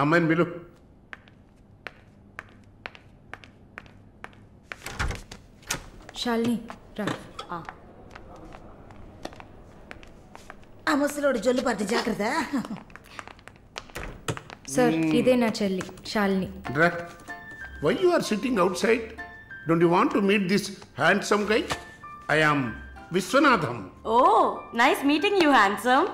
అమ్మాయిని పిలు. శాలిని రా. ఆ ముసలోడు జొల్లు పట్టి జాగ్రత్త. సార్ ఇదే నా చెల్లి శాలిని. రా. Why you are sitting outside? Don't you want to meet this handsome guy? I am Vishwanatham. Oh nice meeting you handsome.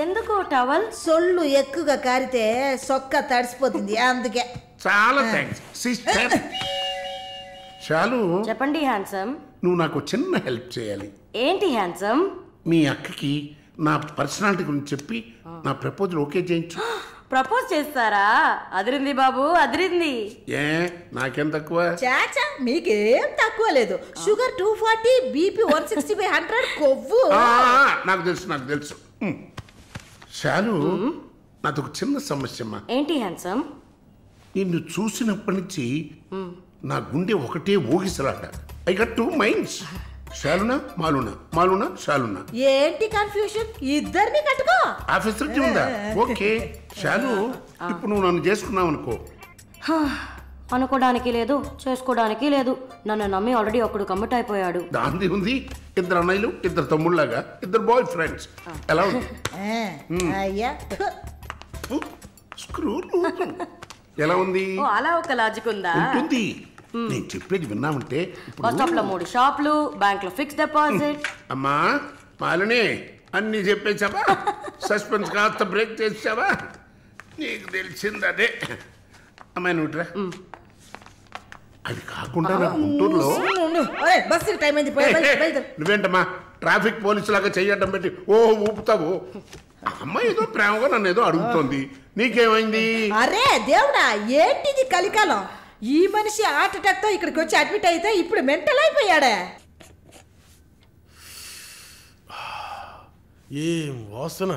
ఎందుకు టవల్? సొల్లు ఎక్కువగా కారితే సొక్క తడిసిపోతుంది అందుకే. చాలా థ్యాంక్స్ సిస్టర్. చాలు. చెప్పండి హ్యాండ్సమ్. నువ్వు నాకు చిన్న హెల్ప్ చేయాలి. ఏంటి హ్యాండ్సమ్? మీ అక్కకి నా పర్సనాలిటీ గురించి చెప్పి నా ప్రపోజల్ ఓకే చేయించు. ప్రపోజ్ చేస్తారా? అదిరింది బాబు, అదిరింది. ఏ నాకేం తక్కువ? చాచా మీకేం తక్కువ లేదు. షుగర్ 240, బీపీ 160/100, కొవ్వు. నాకు తెలుసు. చాలు. నాదొక చిన్న సమస్యమ్మా. ఏంటి హ్యాండ్సమ్? నిన్ను చూసినప్పటి నుంచి నా గుండె ఒకటే ఊగిసలాట. I got 2 minds. శాలునా మాలునా, మాలునా శాలునా. ఏంటి కన్ఫ్యూషన్? ఇద్దరిని కట్టుకో. ఆఫీసర్ ఉందా? ఓకే శాలు. ఇప్పుడు నువ్వు నన్ను చేసుకున్నావు అనుకో. అనుకోవడానికి లేదు, చేసుకోవడానికి లేదు. నన్ను నమ్మి ఆల్రెడీ ఒకడు కమిట్ అయిపోయాడు. దాంది ఉంది. 2 అన్నయ్యలు, 2 తమ్ముళ్ళలాగా 2 బాయ్ ఫ్రెండ్స్. ఎలా ఉంది? అయ్యా స్క్రూ ఎలా ఉంది? అలా ఒక లాజిక్ ఉందా? ఉంటుంది. నేను చెప్పేది విన్నామంటే బస్ స్టాప్ లో 3 షాపులు, బ్యాంక్ లో ఫిక్స్ డిపాజిట్. అమ్మా మాలిని అన్ని చెప్పేసావా? సస్పెన్స్ కాస్త బ్రేక్ చేసావా? నీకు తెలిసింది అదే. అమ్మాయి నువ్వుట్రా. అది కాకుండా నా గుంటూరులో బస్సు టైం అయింది. నువ్వేంటమ్మా ట్రాఫిక్ పోలీసు లాగా చెయ్యడం పెట్టి ఊపుతావు? అమ్మాయి ఏదో ప్రేమగా నన్ను ఏదో అడుగుతోంది. నీకేమైంది? అరే దేవుడా, ఏంటిది కలికాలం? ఈ మనిషి హార్ట్ అటాక్ తో ఇక్కడికి వచ్చి అడ్మిట్ అయితే ఇప్పుడు మెంటల్ అయిపోయాడే. ఏం వాసన!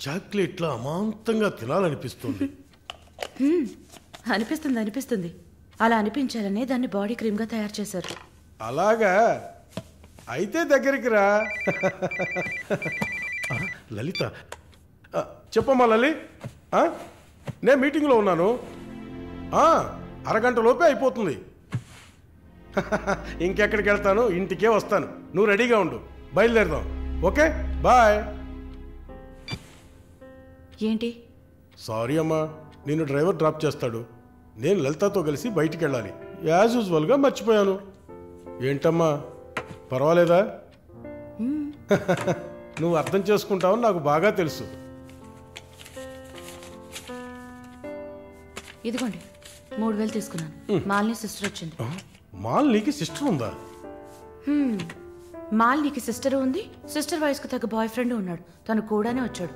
చాక్లెట్లా అమాంతంగా తినాలనిపిస్తుంది. అనిపిస్తుంది. అలా అనిపించాలనే దాన్ని బాడీ క్రీమ్ గా తయారు చేశారు. అలాగా? అయితే దగ్గరికి రా. లలిత చెప్పమ్మా. లలి నేను మీటింగ్లో ఉన్నాను. అరగంట లోపే అయిపోతుంది. ఇంకెక్కడికి వెళ్తాను? ఇంటికే వస్తాను. నువ్వు రెడీగా ఉండు. బయలుదేరదాం. Okay bye. ఏంటి? సారీ అమ్మా, నిన్ను డ్రైవర్ డ్రాప్ చేస్తాడు. నేను లలితతో కలిసి బయటికి వెళ్ళాలి. యాజ్ యూజువల్గా మర్చిపోయాను. ఏంటమ్మా పర్వాలేదా? నువ్వు అర్థం చేసుకుంటావని నాకు బాగా తెలుసు. ఇదిగోండి 3000 తీసుకున్నాను. మాలిని సిస్టర్ వచ్చింది. మాలినికి సిస్టర్ ఉందా? మాలినికి సిస్టర్ ఉంది. సిస్టర్ వయసుకు తగ్గ బాయ్ ఫ్రెండ్ ఉన్నాడు. తను కూడానే వచ్చాడు.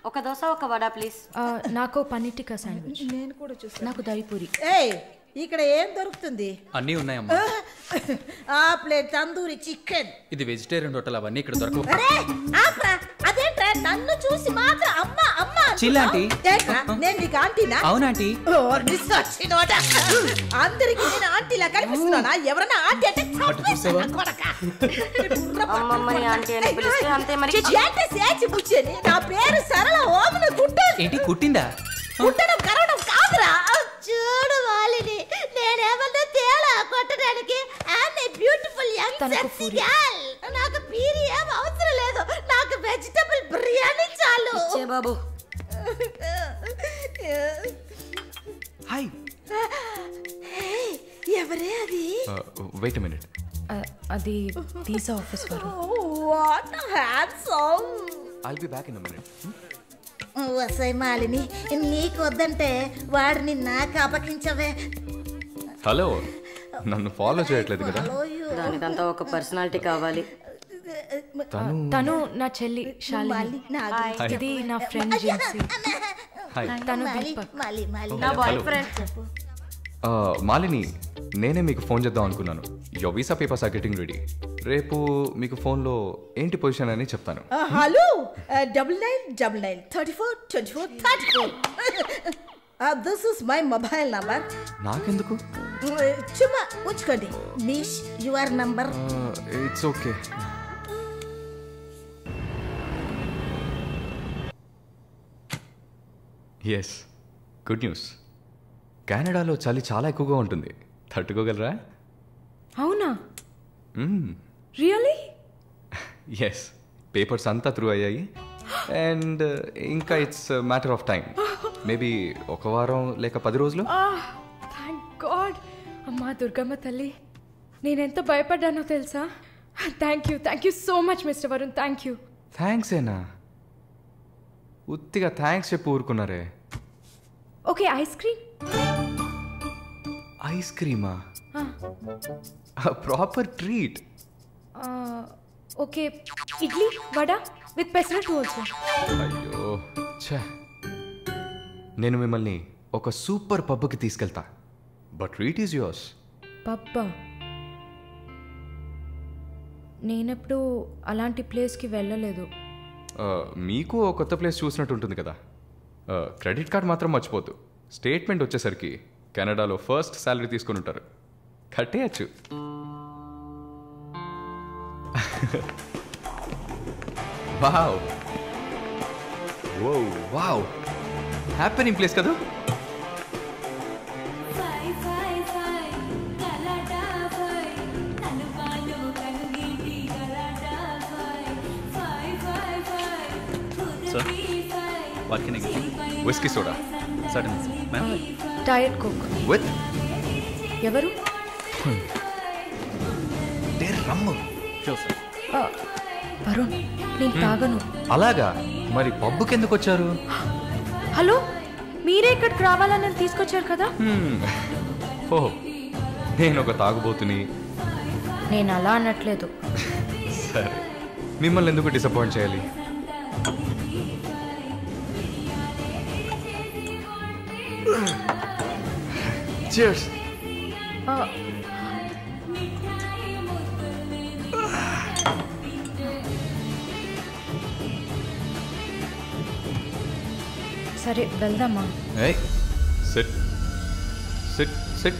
ఒక దోశ, ఒక వడ ప్లీజ్. నాకు పన్నీర్ టిక్కా శాండ్విచ్. నేను కూడా చూస్తాను. నాకు దహిపూరి. ఇక్కడ ఏం దొరుకుతుంది? అన్నీ ఉన్నాయమ్మా. ఆ ప్లేట్ తందూరి చికెన్. ఇది వెజిటేరియన్ హోటల్, అవన్నీ ఇక్కడ దొరకవు. అదేంట్రా నన్ను చూసి మాత్రం అమ్మ అమ్మ? చిల్లాంటి నేను నీకు ఆంటీనా? అవునాంటీ. అందరికి నేను ఆంటీలా కనిపిస్తున్నానా? ఎవరన్నా ఆంటీ అంటే అమ్మమ్మని ఆంటీ అని పిలిస్తే అంతే మరి. నా పేరు సరళ. ఓమన కుట్ట. ఏంటి కుట్టిందా? కుట్టడం కరవడం కాదురా. చూడు మాలిని, నేనేమన్నా తేలా కొట్టడానికి. I'm a beautiful young sexy girl. నాకు పీరి ఏం అవసరం లేదు. నాకు వెజిటబుల్ బిర్యానీ చాలు. ఇచ్చే బాబు. హాయ్. ఎవరే అది? Wait a minute. అది వీసా ఆఫీస్ వారు. What handsome. I'll be back in a minute. వసై మాలిని, నీకు వద్దంటే వాడిని నాకు అపకించవే. హలో, నన్ను ఫాలో చేయట్లేదు కదా? దానికంతా ఒక పర్సనాలిటీ కావాలి. తను నా చెల్లి శాలిని. ఇది నా ఫ్రెండ్ జెన్సీ. తను దీపక్. నా బాయ్ ఫ్రెండ్. మాలిని, నేనే మీకు ఫోన్ చేద్దాం అనుకున్నాను. Your visa papers are getting ready. రేపు మీకు ఫోన్లో ఏంటి పొజిషన్ అని చెప్తాను. Hello 9999342434. This is my mobile number. నాకెందుకు? చుమ్మా ఉంచుకోండి. Miss your number. It's okay. Yes, good news. కెనడాలో చలి చాలా ఎక్కువగా ఉంటుంది. తట్టుకోగలరా? అవునా? రియలీ? ఎస్, పేపర్స్ అంతా త్రూ అయ్యాయి. అండ్ ఇంకా it's matter of time. Maybe 1 వారం లేక 10 రోజులు. Thank God. అమ్మా దుర్గమ్మ తల్లి, నేనెంత భయపడ్డానో తెలుసా? Thank you so much mister Varun. Thank you. Thanks ఏనా? ఉత్తిగా థ్యాంక్స్ చెప్పి ఊరుకున్నారే. Okay, ice cream. ఐస్ క్రీమా? Proper treat. Okay, idli vada with pesarattu also. అయ్యో ఛే, నేను మిమ్మల్ని ఒక సూపర్ పబ్కి తీసుకెళ్తా. But treat is yours. పబ్బా? నేనెప్పుడు అలాంటి ప్లేస్కి వెళ్ళలేదు. మీకు ఒక కొత్త ప్లేస్ చూసినట్టు ఉంటుంది కదా. క్రెడిట్ కార్డ్ మాత్రం మర్చిపోద్దు. స్టేట్మెంట్ వచ్చేసరికి కెనడాలో ఫస్ట్ శాలరీ తీసుకుని ఉంటారు. కట్టేయచ్చు. వావ్ వావ్, హ్యాపెనింగ్ ప్లేస్ కదా. What can I get you? Whisky soda. Certainly, ma'am. Diet coke. With ఎవరు? రమ్ము. Sure, sir. వరుణ్, నేను తాగను. అలాగా? మరి పబ్బుకి ఎందుకు వచ్చారు? హలో, మీరే ఇక్కడికి రావాలని నన్ను తీసుకొచ్చారు కదా. ఓహ్, నేను ఒక తాగుబోతుని. నేను అలా అనట్లేదు. సరే, మిమ్మల్ని ఎందుకు డిసప్పాయింట్ చేయాలి? Cheers. సరే వెళ్దామా? Hey, sit. Sit, sit.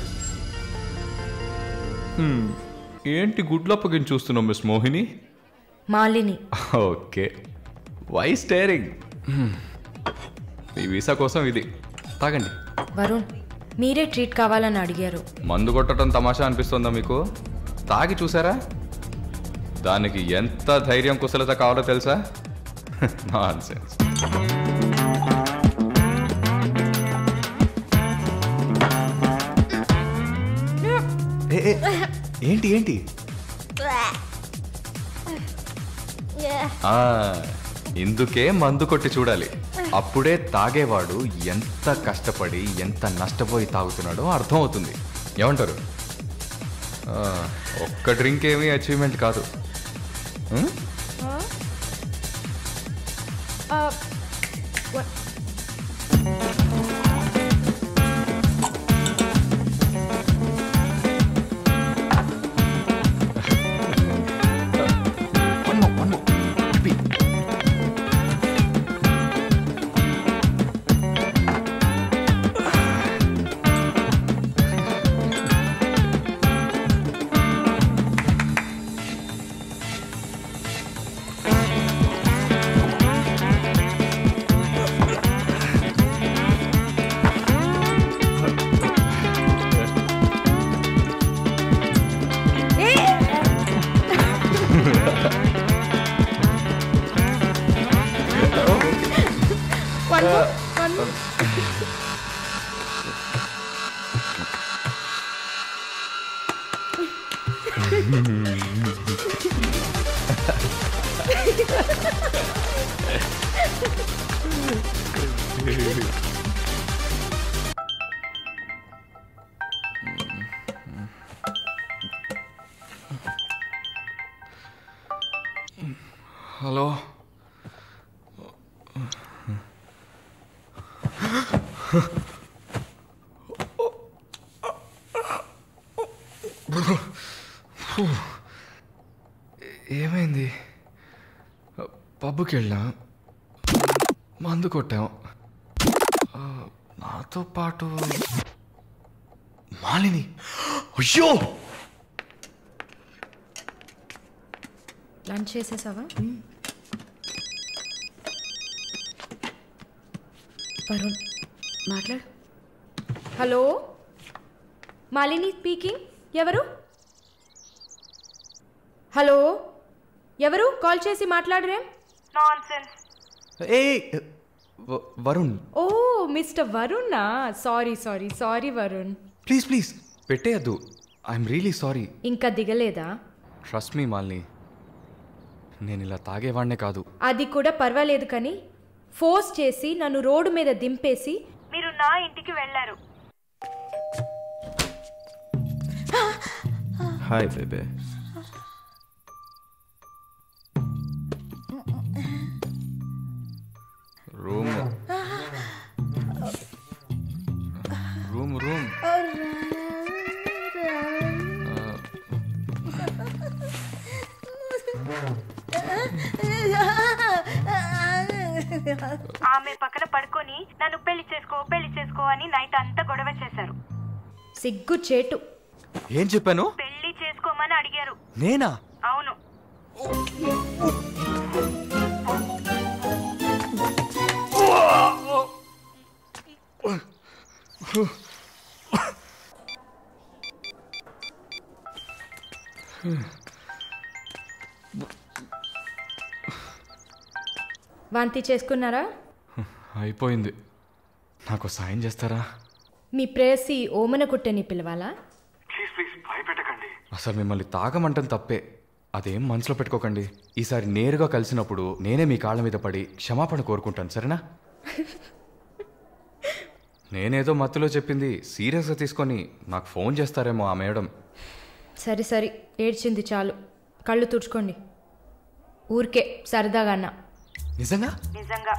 ఏంటి గుడ్లప్పగిని చూస్తున్నావు miss Mohini? Malini. Okay, why staring? మీ వీసా కోసం ఇది తాగండి. వరుణ్, మీరే ట్రీట్ కావాలని అడిగారు. మందు కొట్టడం తమాషా అనిపిస్తుందా మీకు? తాగి చూసారా? దానికి ఎంత ధైర్యం కుశలత కావాలో తెలుసా? నాన్సెన్స్. ఏంటి ఏంటి? ఇందుకే మందు కొట్టి చూడాలి. అప్పుడే తాగేవాడు ఎంత కష్టపడి ఎంత నష్టపోయి తాగుతున్నాడో అర్థం అవుతుంది. ఏమంటారు? ఒక్క డ్రింక్ ఏమీ అచీవ్మెంట్ కాదు. హలో, ఏమైంది? పబ్కి వెళ్ళాం, మందు కొట్టాం. నాతో పాటు మాలిని. అయ్యో, లంచ్ చేసేసావా? వరుణ్, మాట్లాడు. Hello, Malini speaking. ఎవరు? హలో, ఎవరు? కాల్ చేసి మాట్లాడరేం? ఏ వరుణ్, ఓ మిస్టర్ వరుణా? Sorry sorry sorry Varun. Please please పెట్టేయద్దు. I'm really sorry. ఇంకా దిగలేదా? ట్రస్ట్ మీ మాలిని, నేను ఇలా తాగేవాడినే కాదు. అది కూడా పర్వాలేదు, కానీ ఫోర్స్ చేసి నన్ను రోడ్డు మీద దింపేసి మీరు నా ఇంటికి వెళ్ళారు. హాయ్ బేబే. రూమ్ రూమ్ రూమ్ ఆమె పక్కన పడుకొని నన్ను పెళ్లి చేసుకో అని నైట్ అంతా గొడవ చేశారు. సిగ్గు చేటు. ఏం చెప్పాను? పెళ్లి చేసుకోమని అడిగారు. నేనా? అవును. వాంతి చేసుకున్నారా? అయిపోయింది. నాకు సాయం చేస్తారా? మీ ప్రేయసి ఓమన కుట్టని పిలవాలా? Please please భయపెట్టకండి. అసలు మిమ్మల్ని తాగమంటం తప్పే, అదేం మనసులో పెట్టుకోకండి. ఈసారి నేరుగా కలిసినప్పుడు నేనే మీ కాళ్ళ మీద పడి క్షమాపణ కోరుకుంటాను, సరేనా? నేనేదో మత్తులో చెప్పింది సీరియస్గా తీసుకొని నాకు ఫోన్ చేస్తారేమో ఆ మేడం. సరే సరే, ఏడ్చింది చాలు. కళ్ళు తుడుచుకోండి. ఊరికే సరదాగా అన్నా. నిజంగా? నిజంగా.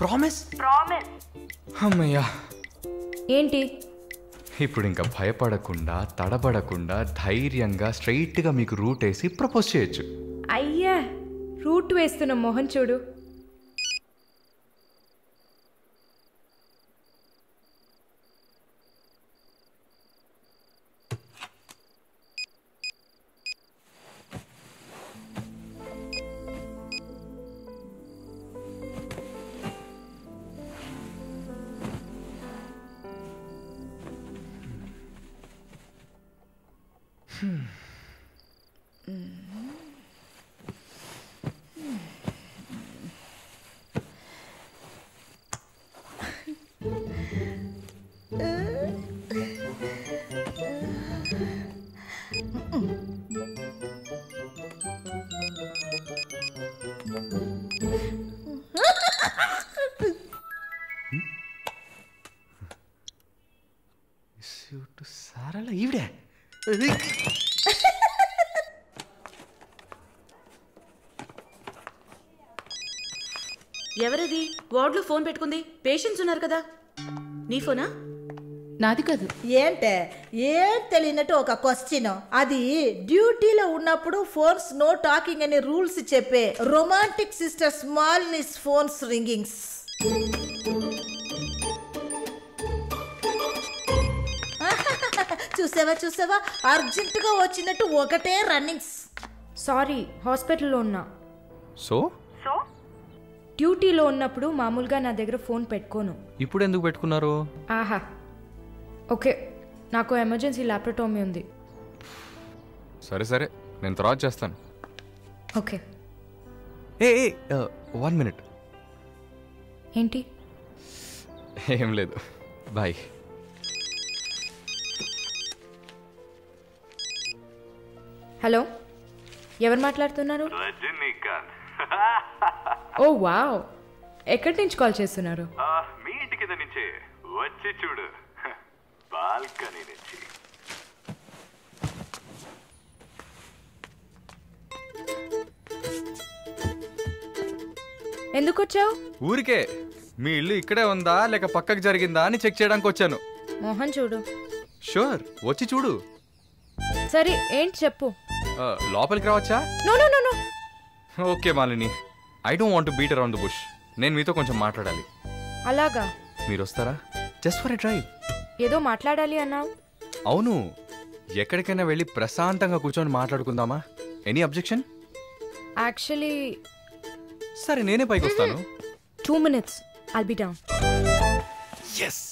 ప్రామిస్? ప్రామిస్. అమ్మయ్యా. ఏంటి ఇప్పుడు ఇంకా భయపడకుండా తడబడకుండా ధైర్యంగా స్ట్రైట్గా మీకు రూట్ వేసి ప్రపోజ్ చేయొచ్చు. అయ్యా, రూట్ వేస్తున్న మొహం చూడు. సారలా ఈవిడే. ఎవరది వార్డులో ఫోన్ పెట్టుకుంది? పేషెంట్స్ ఉన్నారు కదా. నీ ఫోనా? నాది కాదు. ఏంటే ఏం తెలియనట్టు ఒక క్వశ్చన్. అది డ్యూటీలో ఉన్నప్పుడు ఫోన్స్ నో టాకింగ్ అనే రూల్స్ చెప్పే romantic sister smallness phones ringings. చూసావా అర్జెంటుగా వచ్చినట్టు ఒకటే రన్నింగ్స్. సారీ, హాస్పిటల్లో ఉన్నా. సో డ్యూటీలో ఉన్నప్పుడు మామూలుగా నా దగ్గర ఫోన్ పెట్టుకోను. ఇప్పుడు ఎందుకు పెట్టుకున్నారు? ఆహా, ఓకే, నాకు ఎమర్జెన్సీ ల్యాప్రటోమీ ఉంది. సరే సరే, నేను తర్వాత చేస్తాను. ఓకే. ఏ 1 minute. ఏంటి? ఏం లేదు, బాయ్. హలో, ఎవరు మాట్లాడుతున్నారు? ఓ వావ్, ఎక్కడి నుంచి కాల్ చేస్తున్నారు? మీ ఇంటి కింద నుంచే, వచ్చి చూడు, బాల్కనీ నుంచి. ఎందుకు వచ్చావు? ఊరికే. మీ ఇల్లు ఇక్కడే ఉందా లేక పక్కకు జరిగిందా అని చెక్ చేయడానికి వచ్చాను. మోహన్ చూడు. షూర్, వచ్చి చూడు. సరే, ఏంటి చెప్పు. లోపలికి రావచ్చా? No no no no. Okay Malini, I don't want to beat around the bush. నేను మీతో కొంచెం మాట్లాడాలి. అలాగా? మీరు వస్తారా? Just for a drive. ఏదో మాట్లాడాలి అన్నావు. అవును, ఎక్కడికైనా వెళ్ళి ప్రశాంతంగా కూర్చొని మాట్లాడుకుందామా? Any objection? యాక్చువల్లీ సరే, నేనే పైకి వస్తాను. 2 minutes, I'll be down. Yes.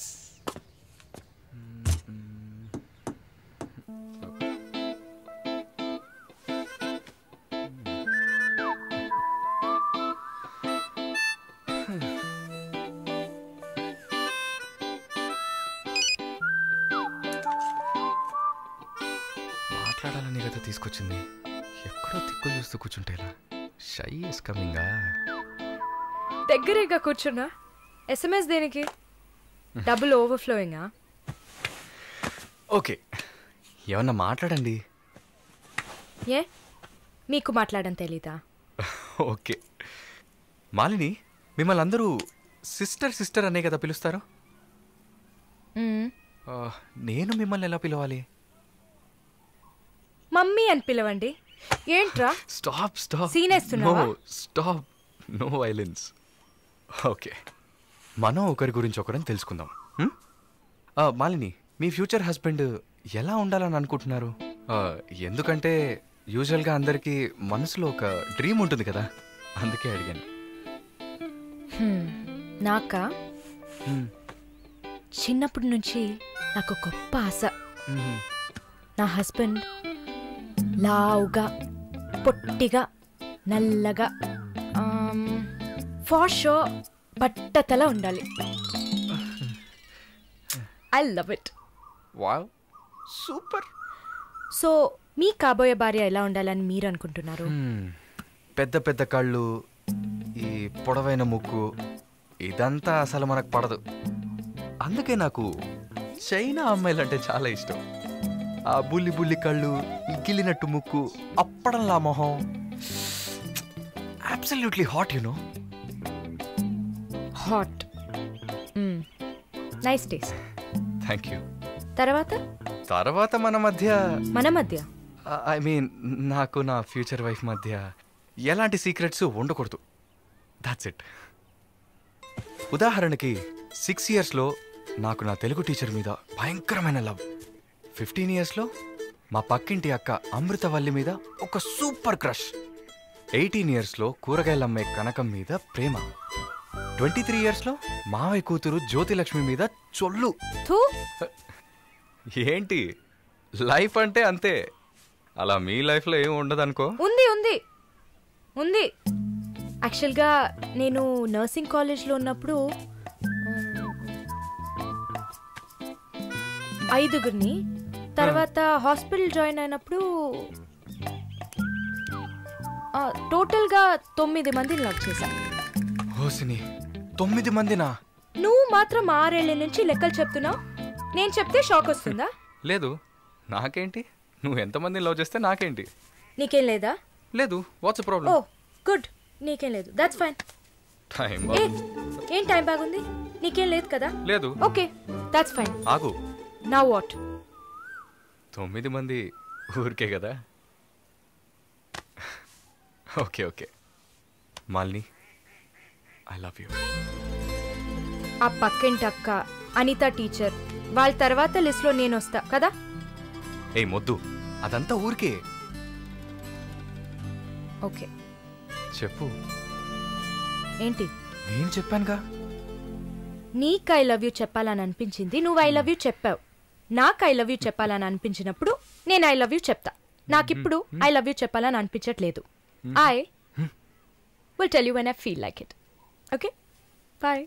మాట్లాడాలని కదా తీసుకొచ్చింది. ఎక్కడో తిక్కులు చూస్తూ కూర్చుంటేలా. Shy is కమింగా. దగ్గరేగా కూర్చున్నా. SMS దేనికి? డబుల్ ఓవర్ఫ్లోయింగా? ఓకే, ఏమన్నా మాట్లాడండి. ఏ మీకు మాట్లాడడం తెలీదా? ఓకే మాలిని, మిమ్మల్ని అందరూ సిస్టర్ సిస్టర్ అనే కదా పిలుస్తారు. నేను మిమ్మల్ని ఎలా పిలవాలి? మమ్మీ అని పిలవండి. ఏంట్రా స్టాప్ స్టాప్. సీనేస్తున్నావా? Stop, no violence. ఓకే, మనం ఒకరి గురించి ఒకరని తెలుసుకుందాం. మాలిని, మీ ఫ్యూచర్ హస్బెండ్ ఎలా ఉండాలని అనుకుంటున్నారు? ఎందుకంటే యూజువల్గా అందరికీ మనసులో ఒక డ్రీమ్ ఉంటుంది కదా, అందుకే అడిగాను. నాకా చిన్నప్పటి నుంచి నాకు గొప్ప ఆశ. నా హస్బెండ్ లావుగా, పొట్టిగా, నల్లగా, ఫార్ షో బట్టతల ఉండాలి. I love it. Wow, super. So మీ కాబోయే భార్య ఎలా ఉండాలని మీరు అనుకుంటున్నారు? పెద్ద పెద్ద కళ్ళు, ఈ పొడవైన ముక్కు, ఇదంతా అసలు మనకు పడదు. అందుకే నాకు చైనా అమ్మాయిలంటే చాలా ఇష్టం. ఆ బుల్లి బుల్లి కళ్ళు, గిల్లినట్టు ముక్కు, అప్పడంలా మొహం, absolutely hot, you know. Hot, nice taste. Thank you. తర్వాత మన మధ్య ఐ మీన్ నాకు నా ఫ్యూచర్ వైఫ్ మధ్య ఎలాంటి సీక్రెట్స్ ఉండకూడదు. That's it. ఉదాహరణకి 6 yearsలో నాకు నా తెలుగు టీచర్ మీద భయంకరమైన లవ్. 15 yearsలో మా పక్కింటి అక్క అమృతవల్లి మీద ఒక సూపర్ క్రష్. 18 yearsలో కూరగాయలమ్మే కనకం మీద ప్రేమ. 23 yearsలో మావయ్య కూతురు జ్యోతిలక్ష్మి మీద చొల్లు. ఏంటి, లైఫ్ అంటే అంతే. అలా మీ లైఫ్లో ఏమి ఉండదు అనుకో. ఉంది ఉంది ఉంది. యాక్చువల్గా నేను నర్సింగ్ కాలేజ్లో ఉన్నప్పుడు 5గురిని, తర్వాత హాస్పిటల్ జాయిన్ అయినప్పుడు టోటల్గా 9 మందిని లవ్ చేశాను. హోసిని, 9 మందినా? నువ్వు మాత్రం 6 ఏళ్ల నుంచి లెక్కలు చెప్తున్నావు. నేను చెప్తే షాక్ వస్తుందా? లేదు, నాకేంటి, నువ్వు ఎంతమందిని లవ్ చేస్తే నాకేంటి. నీకేం లేదా? లేదు. What's problem? ఓ గుడ్, నీకేం లేదు. That's fine. ఏం టైం బాగుంది? నీకేం లేదు కదా? లేదు. Okay, that's fine. ఆగు. Now what? 9 మంది ఊరికే కదా. Okay okay Malini, I love you. ఆ పక్కింటి అక్క, అనిత టీచర్, వాళ్ళ తర్వాత లిస్ట్లో నేను వస్తా కదా. ఏ మొద్దు, అదంతా ఊరికే. ఓకే చెప్పు. ఏంటి? నేను చెప్పానుగా. నీకు ఐ లవ్ యూ చెప్పాలని అనిపించింది, నువ్వు ఐ లవ్ యూ చెప్పావు. నాకు ఐ లవ్ యూ చెప్పాలని అనిపించినప్పుడు నేను ఐ లవ్ యూ చెప్తా. నాకిప్పుడు ఐ లవ్ యూ చెప్పాలని అనిపించట్లేదు. I will tell you when I feel like it. Okay bye.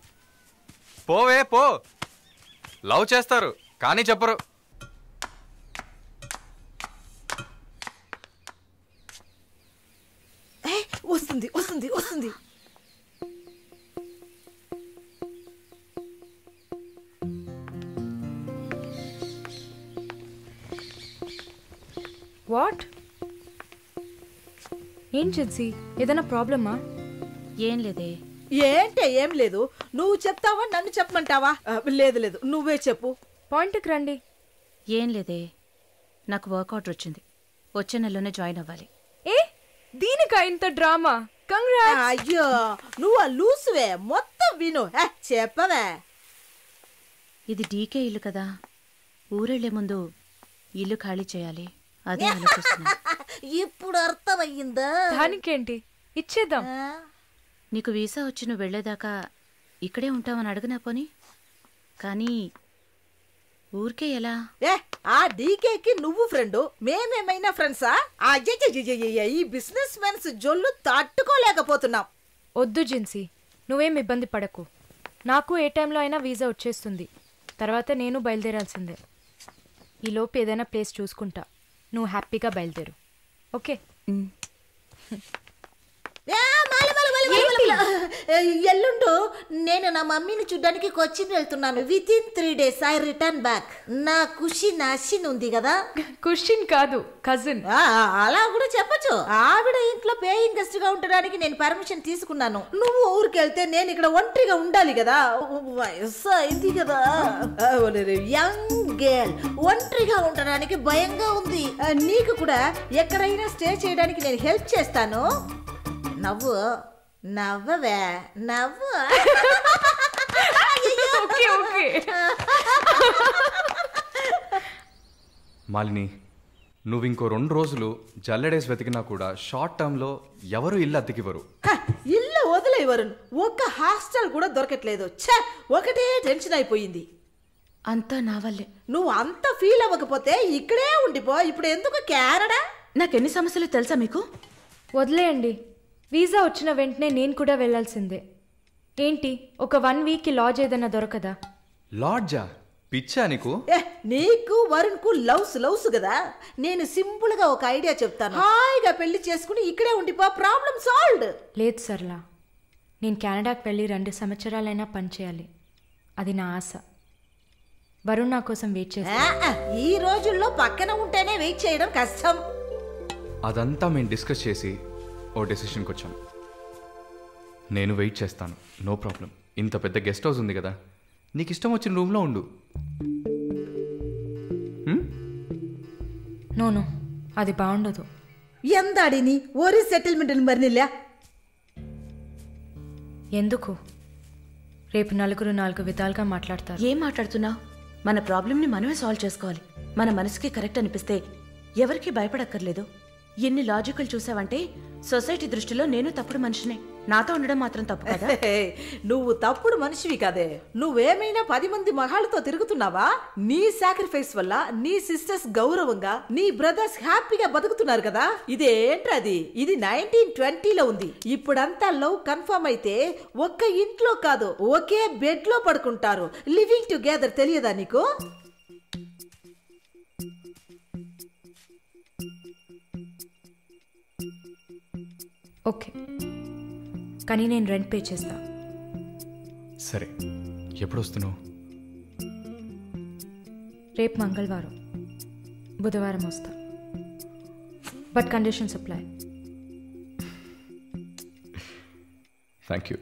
పోవే పో. లవ్ చేస్తారు కానీ చెప్పరు. వస్తుంది వస్తుంది వస్తుంది. వాట్? ఏం జిన్సీ, ఏదైనా ప్రాబ్లమా? ఏం లేదే. ఏంటే ఏం లేదు. నువ్వు చెప్తావా నన్ను చెప్పమంటావా? లేదు లేదు, నువ్వే చెప్పు. పాయింట్కి రండి. ఏం లేదే, నాకు వర్క్ ఆర్డర్ వచ్చింది. వచ్చే నెలలోనే జాయిన్ అవ్వాలి. ఏ దీనికా ఇంత డ్రామా? కంగ్రాట్స్. అయ్యో నువ్వు లూసువే, మొత్తం విను. చెప్పవే. ఇది డీకే ఇల్లు కదా, ఊరెళ్లే ముందు ఇల్లు ఖాళీ చేయాలి, అదే ఆలోచిస్తున్నా. ఇప్పుడు అర్థమయ్యిందా? దానికేంటి, ఇచ్చేద్దాం. నీకు వీసా వచ్చి నువ్వు వెళ్లేదాకా ఇక్కడే ఉంటావని అడగనా పోనీ? కానీ ఊరికే ఎలా? ఆ డీకేకి నువ్వు ఫ్రెండు, మేమేమైనా ఫ్రెండ్సా? ఈ బిజినెస్ మెన్స్ జొల్లు తట్టుకోలేకపోతున్నాం. వద్దు జిన్సీ, నువ్వేం ఇబ్బంది పడకు. నాకు ఏ టైంలో అయినా వీసా వచ్చేస్తుంది. తర్వాత నేను బయలుదేరాల్సిందే. ఈలోపు ఏదైనా ప్లేస్ చూసుకుంటా. నువ్వు హ్యాపీగా బయలుదేరు. ఓకే? ఎల్లుండు నేను నా మమ్మీని చూడ్డానికి కొచ్చిన్ వెళ్తున్నాను. With in 3 days I return back. నా కుషిన్ అషిన్ ఉంది కదా. కుషిన్ కాదు, కజిన్. అలా కూడా చెప్పచ్చు. ఆవిడ ఇంట్లో పేయింగ్ గెస్ట్ గా ఉండడానికి నేను పర్మిషన్ తీసుకున్నాను. నువ్వు ఊరికి వెళ్తే నేను ఇక్కడ ఒంటరిగా ఉండాలి కదా. వయసు అయింది కదా. యంగ్ గర్ల్ ఒంటరిగా ఉండడానికి భయంగా ఉంది. నీకు కూడా ఎక్కడైనా స్టే చేయడానికి నేను హెల్ప్ చేస్తాను. నవ్వు నవ్వవే నవ్వు. మాలిని, నువ్వు ఇంకో 2 రోజులు జల్లడేసి వెతికినా కూడా షార్ట్ టర్మ్లో ఎవరు ఇల్లు అద్దెకివ్వరు. ఇల్లు వదిలేవరు. ఒక్క హాస్టల్ కూడా దొరకట్లేదు. ఒకటే టెన్షన్ అయిపోయింది. అంతా నా వల్లే. నువ్వు అంత ఫీల్ అవ్వకపోతే ఇక్కడే ఉండిపో. ఇప్పుడు ఎందుకు కెనడా? నాకెన్ని సమస్యలు తెలుసా మీకు? వదిలేయండి. వీసా వచ్చిన వెంటనే నేను కూడా వెళ్ళాల్సిందే. ఏంటి, ఒక 1 week లాడ్జ్ ఏదైనా దొరకదా? లాడ్జా? పిచ్చా నీకు? నీకు వరుణ్కు లవ్స్ కదా. నేను సింపుల్ గా ఒక ఐడియా చెప్తాను. హాయిగా పెళ్లి చేసుకుని ఇక్కడే ఉండిపో. Problem solved. లేదు సర్లా, నేను కెనడాకి వెళ్ళి 2 సంవత్సరాలైనా పనిచేయాలి. అది నా ఆశ. వరుణ్ నా కోసం వెయిట్ చేస్తా. ఈ రోజుల్లో పక్కన ఉంటేనే వెయిట్ చేయడం కష్టం. అదంతా మేము డిస్కస్ చేసి ఓ డెసిషన్కి వచ్చాం. నేను వెయిట్ చేస్తాను, నో ప్రాబ్లం. ఇంత పెద్ద గెస్ట్ హౌస్ ఉంది కదా, నీకు ఇష్టం వచ్చిన రూమ్లో ఉండు. నోను, అది బాగుండదు. ఎందాడిని ఓరి సెటిల్మెంట్ మరినిల్ల. ఎందుకు? రేపు నలుగురు 4 విధాలుగా మాట్లాడతారు. ఏం మాట్లాడుతున్నావు? మన ప్రాబ్లంని మనమే సాల్వ్ చేసుకోవాలి. మన మనసుకి కరెక్ట్ అనిపిస్తే ఎవరికి భయపడక్కర్లేదు. ఎన్ని లాజికల్ చూసావంటే సొసైటీ దృష్టిలో నేను తప్పుడు మనిషినే. నాతో ఉండడం మాత్రం తప్పు కదా? నువ్వు తప్పుడు మనిషివి కదే. నువ్వేమైనా 10 మంది మగాళ్ళతో తిరుగుతున్నావా? నీ సాక్రిఫైస్ వల్ల నీ సిస్టర్స్ గౌరవంగా, నీ బ్రదర్స్ హ్యాపీగా బతుకుతున్నారు కదా. ఇదేంటది? ఇది 1920లో ఉంది. ఇప్పుడంతా లవ్ కన్ఫర్మ్ అయితే ఒక్క ఇంట్లో కాదు, ఒకే బెడ్ లో పడుకుంటారు. లివింగ్ టుగెదర్ తెలియదా నీకు? ఓకే, కానీ నేను రెంట్ పే చేస్తా. సరే, ఎప్పుడు వస్తున్నావు? రేపు మంగళవారం, బుధవారం వస్తా. But conditions apply. Thank you.